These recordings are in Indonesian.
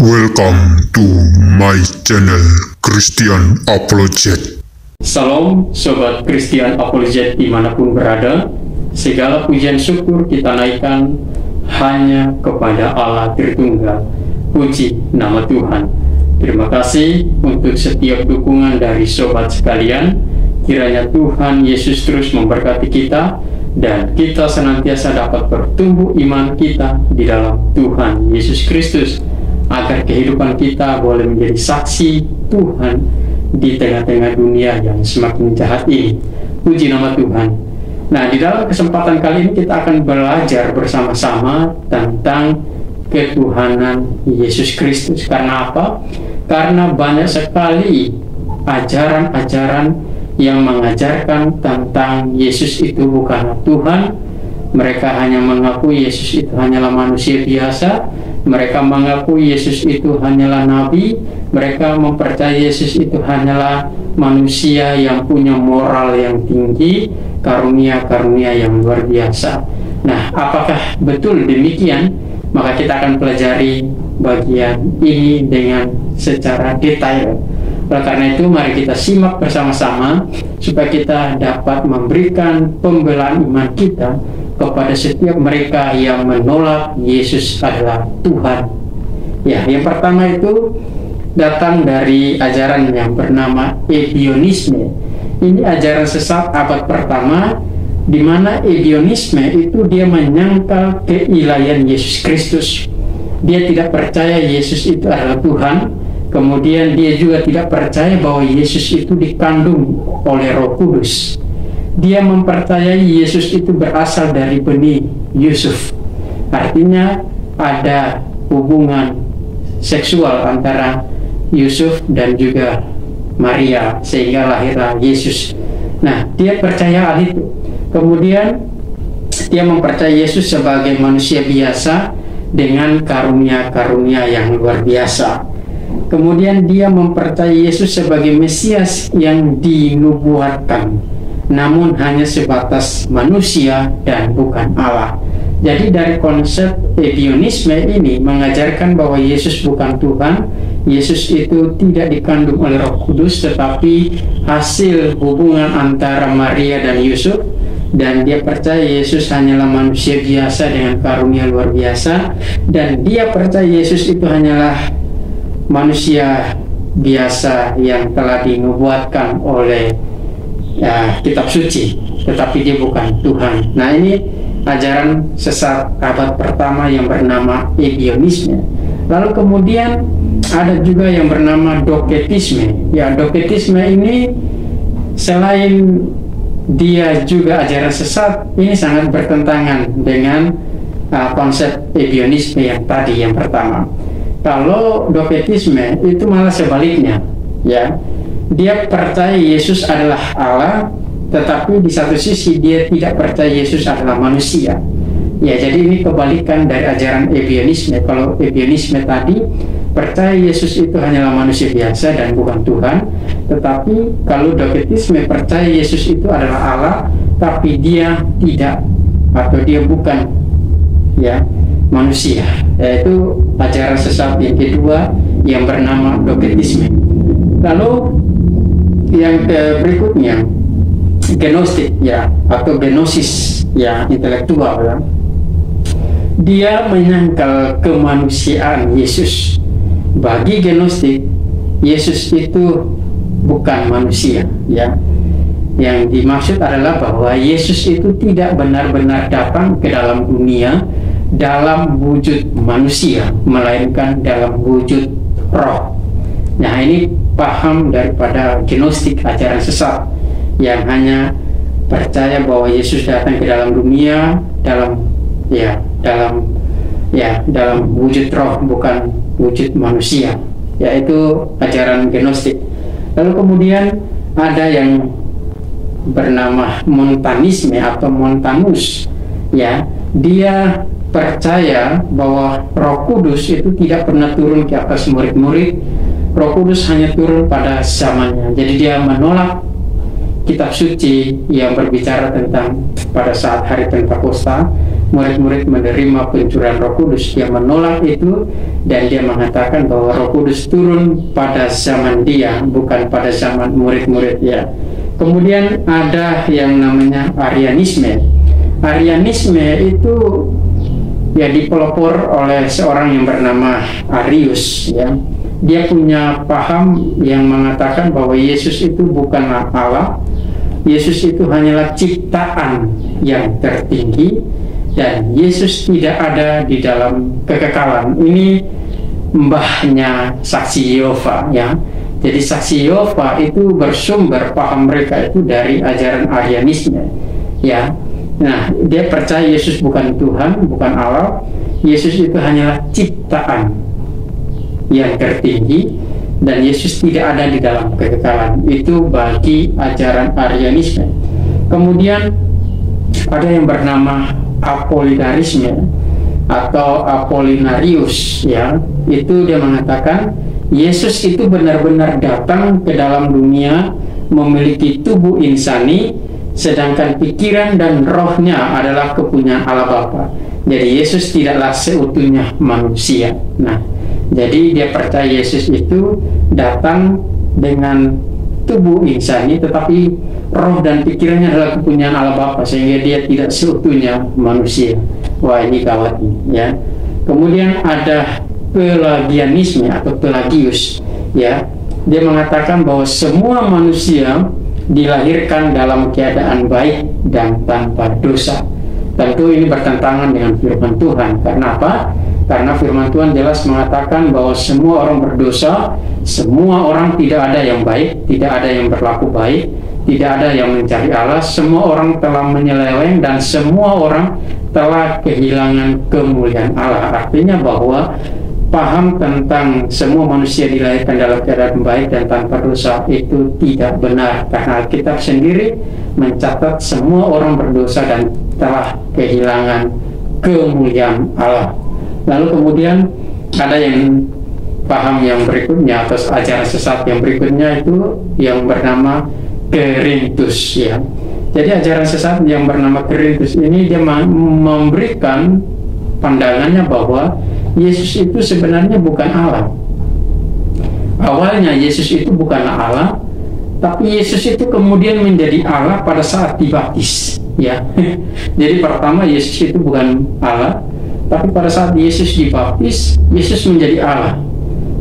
Welcome to my channel Christian Apologet. Salam Sobat Christian Apologet dimanapun berada. Segala pujian syukur kita naikkan hanya kepada Allah Tritunggal. Puji nama Tuhan. Terima kasih untuk setiap dukungan dari sobat sekalian. Kiranya Tuhan Yesus terus memberkati kita dan kita senantiasa dapat bertumbuh iman kita di dalam Tuhan Yesus Kristus, agar kehidupan kita boleh menjadi saksi Tuhan di tengah-tengah dunia yang semakin jahat ini. Puji nama Tuhan. Nah, di dalam kesempatan kali ini kita akan belajar bersama-sama tentang ketuhanan Yesus Kristus. Karena apa? Karena banyak sekali ajaran-ajaran yang mengajarkan tentang Yesus itu bukanlah Tuhan. Mereka hanya mengaku Yesus itu hanyalah manusia biasa. Mereka mengaku Yesus itu hanyalah nabi. Mereka mempercayai Yesus itu hanyalah manusia yang punya moral yang tinggi, karunia-karunia yang luar biasa. Nah, apakah betul demikian? Maka kita akan pelajari bagian ini dengan secara detail. Oleh karena itu, mari kita simak bersama-sama supaya kita dapat memberikan pembelaan iman kita kepada setiap mereka yang menolak Yesus adalah Tuhan. Ya, yang pertama itu datang dari ajaran yang bernama Ebionisme. Ini ajaran sesat abad pertama, di mana Ebionisme itu dia menyangkal keilahian Yesus Kristus. Dia tidak percaya Yesus itu adalah Tuhan. Kemudian dia juga tidak percaya bahwa Yesus itu dikandung oleh Roh Kudus. Dia mempercayai Yesus itu berasal dari benih Yusuf. Artinya ada hubungan seksual antara Yusuf dan juga Maria sehingga lahirlah Yesus. Nah, dia percaya hal itu. Kemudian dia mempercayai Yesus sebagai manusia biasa dengan karunia-karunia yang luar biasa. Kemudian dia mempercayai Yesus sebagai Mesias yang dinubuatkan, namun hanya sebatas manusia dan bukan Allah. Jadi dari konsep Ebionisme ini mengajarkan bahwa Yesus bukan Tuhan. Yesus itu tidak dikandung oleh Roh Kudus, tetapi hasil hubungan antara Maria dan Yusuf. Dan dia percaya Yesus hanyalah manusia biasa dengan karunia luar biasa. Dan dia percaya Yesus itu hanyalah manusia biasa yang telah dinubuatkan oleh kitab suci, tetapi dia bukan Tuhan. Nah, ini ajaran sesat abad pertama yang bernama Ebionisme. Lalu kemudian ada juga yang bernama Doketisme. Ya, Doketisme ini selain dia juga ajaran sesat, ini sangat bertentangan dengan konsep Ebionisme yang tadi yang pertama. Kalau Doketisme itu malah sebaliknya, ya. Dia percaya Yesus adalah Allah, tetapi di satu sisi dia tidak percaya Yesus adalah manusia. Ya, jadi ini kebalikan dari ajaran Ebionisme. Kalau Ebionisme tadi percaya Yesus itu hanyalah manusia biasa dan bukan Tuhan, tetapi kalau Doketisme percaya Yesus itu adalah Allah, tapi dia tidak atau dia bukan, ya, manusia. Yaitu ajaran sesat yang kedua yang bernama Doketisme. Lalu yang berikutnya Gnostik, ya, atau Gnosis, ya, intelektual, ya. Dia menyangkal kemanusiaan Yesus. Bagi Gnostik, Yesus itu bukan manusia, ya. Yang dimaksud adalah bahwa Yesus itu tidak benar-benar datang ke dalam dunia dalam wujud manusia, melainkan dalam wujud roh. Nah, ini paham daripada Gnostik, ajaran sesat yang hanya percaya bahwa Yesus datang ke dalam dunia dalam wujud roh, bukan wujud manusia, yaitu ajaran Gnostik. Lalu kemudian ada yang bernama Montanisme atau Montanus, ya. Dia percaya bahwa Roh Kudus itu tidak pernah turun ke atas murid-murid. Roh Kudus hanya turun pada zamannya. Jadi dia menolak kitab suci yang berbicara tentang pada saat hari Pentakosta. murid-murid menerima pencurahan Roh Kudus. Dia menolak itu dan dia mengatakan bahwa Roh Kudus turun pada zaman dia, bukan pada zaman murid-murid ya. Kemudian ada yang namanya Arianisme. Arianisme itu ya dipelopor oleh seorang yang bernama Arius ya. Dia punya paham yang mengatakan bahwa Yesus itu bukanlah Allah. Yesus itu hanyalah ciptaan yang tertinggi dan Yesus tidak ada di dalam kekekalan. Ini mbahnya saksi Yehova ya. Jadi saksi Yehova itu bersumber paham mereka itu dari ajaran Arianisme ya. Nah, dia percaya Yesus bukan Tuhan, bukan Allah. Yesus itu hanyalah ciptaan yang tertinggi dan Yesus tidak ada di dalam kekekalan. Itu bagi ajaran Arianisme. Kemudian ada yang bernama Apolinarisme atau Apollinarius ya. Itu dia mengatakan Yesus itu benar-benar datang ke dalam dunia memiliki tubuh insani, sedangkan pikiran dan rohnya adalah kepunyaan Allah Bapa. Jadi Yesus tidaklah seutuhnya manusia. Nah, jadi dia percaya Yesus itu datang dengan tubuh insani, tetapi roh dan pikirannya adalah kepunyaan Allah Bapa, sehingga dia tidak seutuhnya manusia. Wah, ini gawat ya. Kemudian ada Pelagianisme atau Pelagius ya. Dia mengatakan bahwa semua manusia dilahirkan dalam keadaan baik dan tanpa dosa. Tentu ini bertentangan dengan firman Tuhan. Karena apa? Karena firman Tuhan jelas mengatakan bahwa semua orang berdosa, semua orang tidak ada yang baik, tidak ada yang berlaku baik, tidak ada yang mencari Allah, semua orang telah menyeleweng dan semua orang telah kehilangan kemuliaan Allah. Artinya bahwa paham tentang semua manusia dilahirkan dalam keadaan baik dan tanpa dosa itu tidak benar, karena Alkitab sendiri mencatat semua orang berdosa dan telah kehilangan kemuliaan Allah. Lalu kemudian ada yang paham yang berikutnya atau ajaran sesat yang berikutnya itu yang bernama Kerintus ya. Jadi ajaran sesat yang bernama Kerintus ini dia memberikan pandangannya bahwa Yesus itu sebenarnya bukan Allah. Awalnya Yesus itu bukanlah Allah, tapi Yesus itu kemudian menjadi Allah pada saat dibaptis ya. Jadi pertama Yesus itu bukan Allah, tapi pada saat Yesus dibaptis, Yesus menjadi Allah.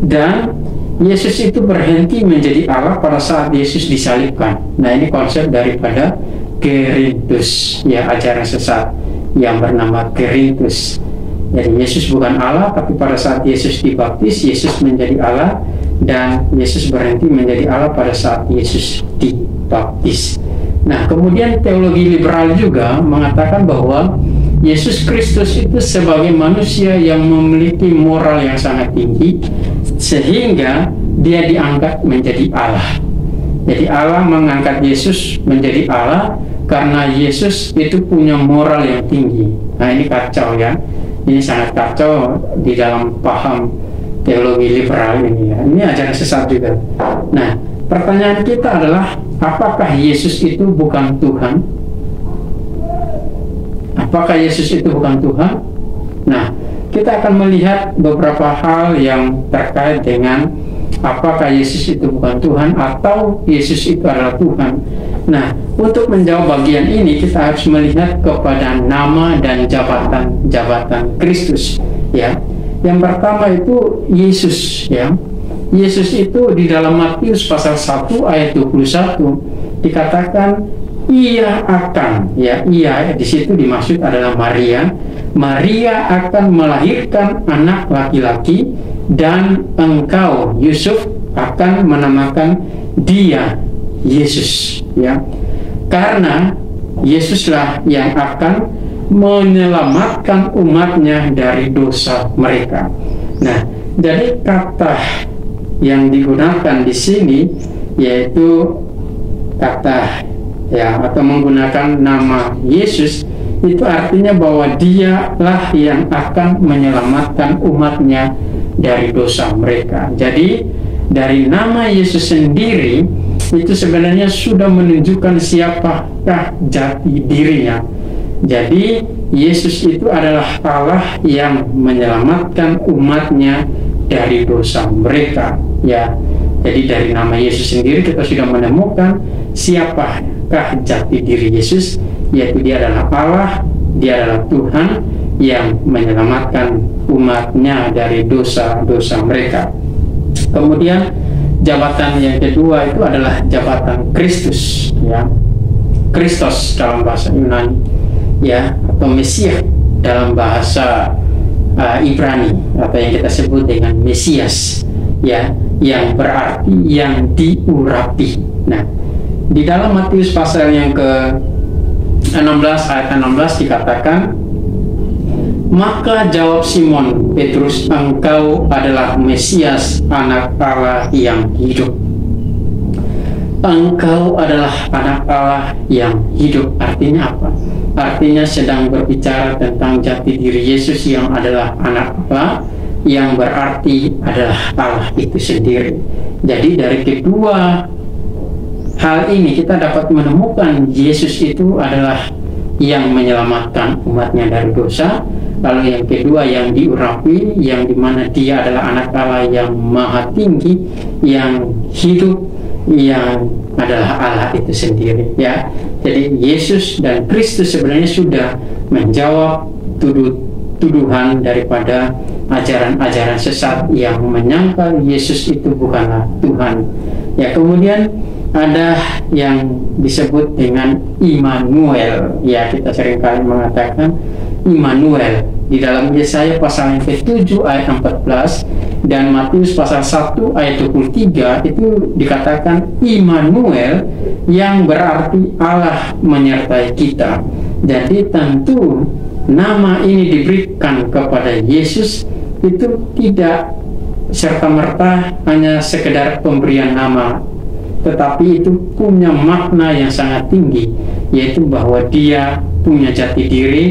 Dan Yesus itu berhenti menjadi Allah pada saat Yesus disalibkan. Nah, ini konsep daripada Kerintus ya, ajaran sesat yang bernama Kerintus. Jadi Yesus bukan Allah, tapi pada saat Yesus dibaptis, Yesus menjadi Allah, dan Yesus berhenti menjadi Allah pada saat Yesus dibaptis. Nah, kemudian teologi liberal juga mengatakan bahwa Yesus Kristus itu sebagai manusia yang memiliki moral yang sangat tinggi, sehingga dia diangkat menjadi Allah. Jadi Allah mengangkat Yesus menjadi Allah karena Yesus itu punya moral yang tinggi. Nah, ini kacau ya. Ini sangat kacau di dalam paham teologi liberal ini ya. Ini ajaran sesat juga. Nah, pertanyaan kita adalah, apakah Yesus itu bukan Tuhan? Apakah Yesus itu bukan Tuhan? Nah, kita akan melihat beberapa hal yang terkait dengan apakah Yesus itu bukan Tuhan atau Yesus itu adalah Tuhan. Nah, untuk menjawab bagian ini kita harus melihat kepada nama dan jabatan Kristus ya. Yang pertama itu Yesus ya. Yesus itu di dalam Matius pasal 1 ayat 21 dikatakan ia akan ya, ia di situ dimaksud adalah Maria. Maria akan melahirkan anak laki-laki dan engkau Yusuf akan menamakan dia Yesus ya, karena Yesuslah yang akan menyelamatkan umatnya dari dosa mereka. Nah, jadi kata yang digunakan di sini yaitu kata ya, atau menggunakan nama Yesus, itu artinya bahwa dialah yang akan menyelamatkan umatnya dari dosa mereka. Jadi dari nama Yesus sendiri itu sebenarnya sudah menunjukkan siapakah jati dirinya. Jadi Yesus itu adalah Allah yang menyelamatkan umatnya dari dosa mereka, ya. Jadi dari nama Yesus sendiri kita sudah menemukan siapakah jati diri Yesus, yaitu dia adalah Allah, dia adalah Tuhan yang menyelamatkan umatnya dari dosa-dosa mereka. Kemudian jabatan yang kedua itu adalah jabatan Kristus, ya. Kristos dalam bahasa Yunani, ya, atau Mesias dalam bahasa Ibrani, atau yang kita sebut dengan Mesias, ya, yang berarti yang diurapi. Nah, di dalam Matius pasal yang ke-16 ayat 16 dikatakan, maka jawab Simon Petrus, engkau adalah Mesias, anak Allah yang hidup. Engkau adalah anak Allah yang hidup. Artinya apa? Artinya sedang berbicara tentang jati diri Yesus yang adalah anak Allah, yang berarti adalah Allah itu sendiri. Jadi dari kedua hal ini kita dapat menemukan Yesus itu adalah yang menyelamatkan umatnya dari dosa. Lalu yang kedua yang diurapi, yang dimana dia adalah anak Allah yang maha tinggi, yang hidup, yang adalah Allah itu sendiri, ya. Jadi Yesus dan Kristus sebenarnya sudah menjawab tuduhan daripada ajaran-ajaran sesat yang menyangkal Yesus itu bukanlah Tuhan. Ya, kemudian ada yang disebut dengan Immanuel. Ya, kita seringkali mengatakan Immanuel. Di dalam Yesaya pasal yang ke-7 ayat 14 dan Matius pasal 1 ayat 23 itu dikatakan Immanuel, yang berarti Allah menyertai kita. Jadi tentu nama ini diberikan kepada Yesus itu tidak serta-merta hanya sekedar pemberian nama, tetapi itu punya makna yang sangat tinggi, yaitu bahwa dia punya jati diri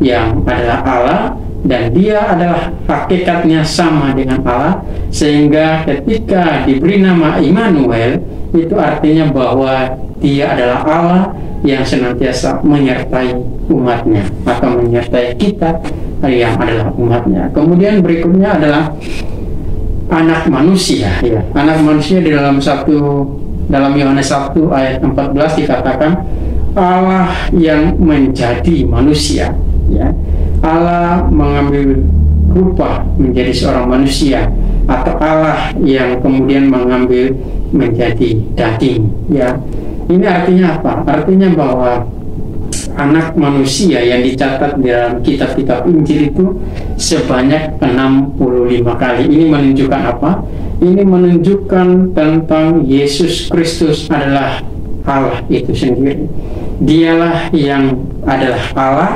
yang adalah Allah, dan dia adalah hakikatnya sama dengan Allah, sehingga ketika diberi nama Immanuel itu artinya bahwa dia adalah Allah yang senantiasa menyertai umatnya atau menyertai kita yang adalah umatnya. Kemudian berikutnya adalah anak manusia, ya. Anak manusia di dalam Yohanes 1 ayat 14 dikatakan Allah yang menjadi manusia, ya. Allah mengambil rupa menjadi seorang manusia, atau Allah yang kemudian mengambil menjadi daging, ya. Ini artinya apa? Artinya bahwa anak manusia yang dicatat di dalam kitab-kitab Injil itu sebanyak 65 kali. Ini menunjukkan apa? Ini menunjukkan tentang Yesus Kristus adalah Allah itu sendiri. Dialah yang adalah Allah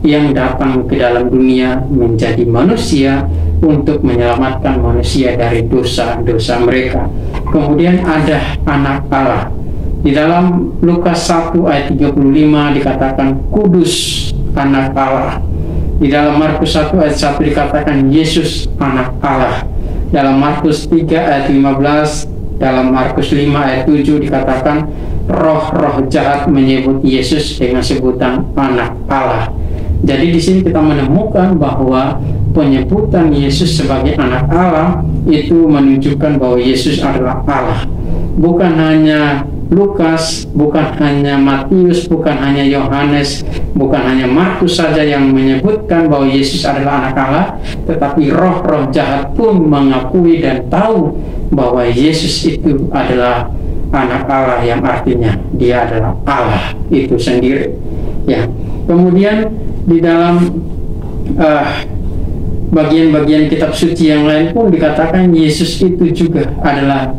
yang datang ke dalam dunia menjadi manusia untuk menyelamatkan manusia dari dosa-dosa mereka. Kemudian ada anak Allah. Di dalam Lukas 1 ayat 35 dikatakan kudus anak Allah. Di dalam Markus 1 ayat 1 dikatakan Yesus anak Allah. Dalam Markus 3 ayat 15, dalam Markus 5 ayat 7 dikatakan roh-roh jahat menyebut Yesus dengan sebutan anak Allah. Jadi di sini kita menemukan bahwa penyebutan Yesus sebagai anak Allah itu menunjukkan bahwa Yesus adalah Allah. Bukan hanya Lukas, bukan hanya Matius, bukan hanya Yohanes, bukan hanya Markus saja yang menyebutkan bahwa Yesus adalah anak Allah, tetapi roh-roh jahat pun mengakui dan tahu bahwa Yesus itu adalah anak Allah, yang artinya dia adalah Allah itu sendiri, ya. Kemudian di dalam bagian-bagian kitab suci yang lain pun dikatakan Yesus itu juga adalah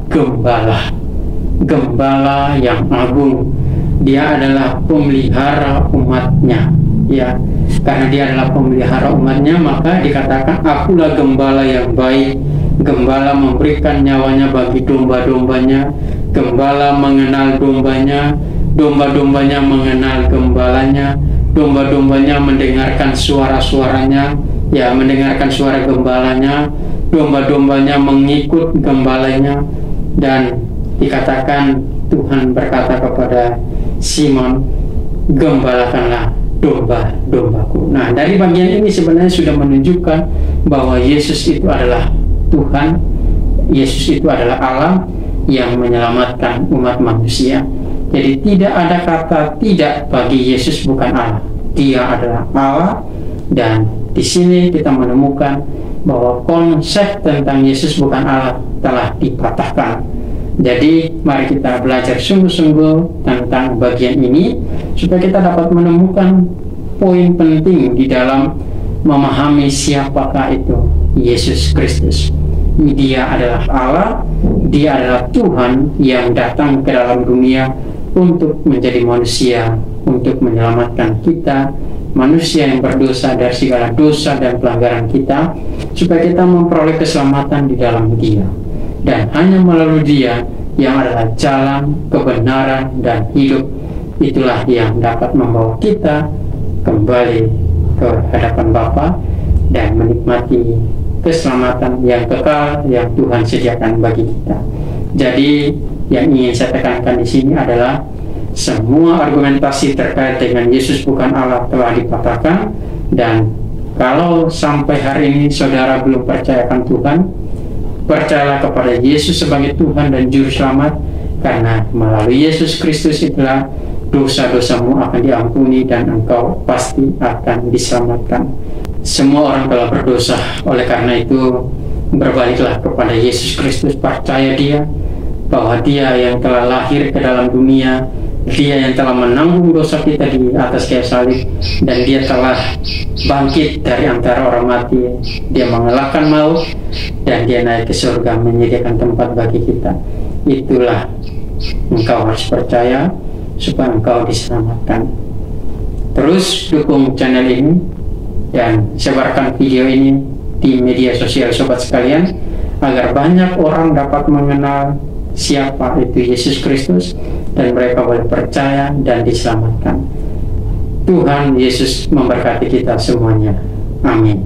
gembala yang agung. Dia adalah pemelihara umatnya, ya. Karena dia adalah pemelihara umatnya, maka dikatakan akulah gembala yang baik. Gembala memberikan nyawanya bagi domba-dombanya. Gembala mengenal dombanya, domba-dombanya mengenal gembalanya. Domba-dombanya mendengarkan suara-suaranya, ya, mendengarkan suara gembalanya. Domba-dombanya mengikut gembalanya. Dan dikatakan Tuhan berkata kepada Simon, gembalakanlah domba-dombaku. Nah, dari bagian ini sebenarnya sudah menunjukkan bahwa Yesus itu adalah Tuhan, Yesus itu adalah Allah yang menyelamatkan umat manusia. Jadi tidak ada kata tidak bagi Yesus bukan Allah. Dia adalah Allah, dan di sini kita menemukan bahwa konsep tentang Yesus bukan Allah telah dipatahkan. Jadi mari kita belajar sungguh-sungguh tentang bagian ini supaya kita dapat menemukan poin penting di dalam memahami siapakah itu Yesus Kristus. Dia adalah Allah, dia adalah Tuhan yang datang ke dalam dunia untuk menjadi manusia, untuk menyelamatkan kita, manusia yang berdosa dari segala dosa dan pelanggaran kita, supaya kita memperoleh keselamatan di dalam Dia. Dan hanya melalui Dia yang adalah jalan, kebenaran, dan hidup, itulah yang dapat membawa kita kembali ke hadapan Bapa dan menikmati keselamatan yang kekal yang Tuhan sediakan bagi kita. Jadi yang ingin saya tekankan di sini adalah semua argumentasi terkait dengan Yesus bukan Allah telah dipatahkan, dan kalau sampai hari ini saudara belum percayakan Tuhan, percayalah kepada Yesus sebagai Tuhan dan Juru Selamat, karena melalui Yesus Kristus itulah dosa-dosamu akan diampuni dan engkau pasti akan diselamatkan. Semua orang telah berdosa, oleh karena itu berbaliklah kepada Yesus Kristus, percaya Dia, bahwa Dia yang telah lahir ke dalam dunia, Dia yang telah menanggung dosa kita di atas kayu salib, dan Dia telah bangkit dari antara orang mati. Dia mengalahkan maut, dan Dia naik ke surga menyediakan tempat bagi kita. Itulah engkau harus percaya supaya engkau diselamatkan. Terus dukung channel ini dan sebarkan video ini di media sosial sobat sekalian, agar banyak orang dapat mengenal siapa itu Yesus Kristus dan mereka boleh percaya dan diselamatkan. Tuhan Yesus memberkati kita semuanya. Amin.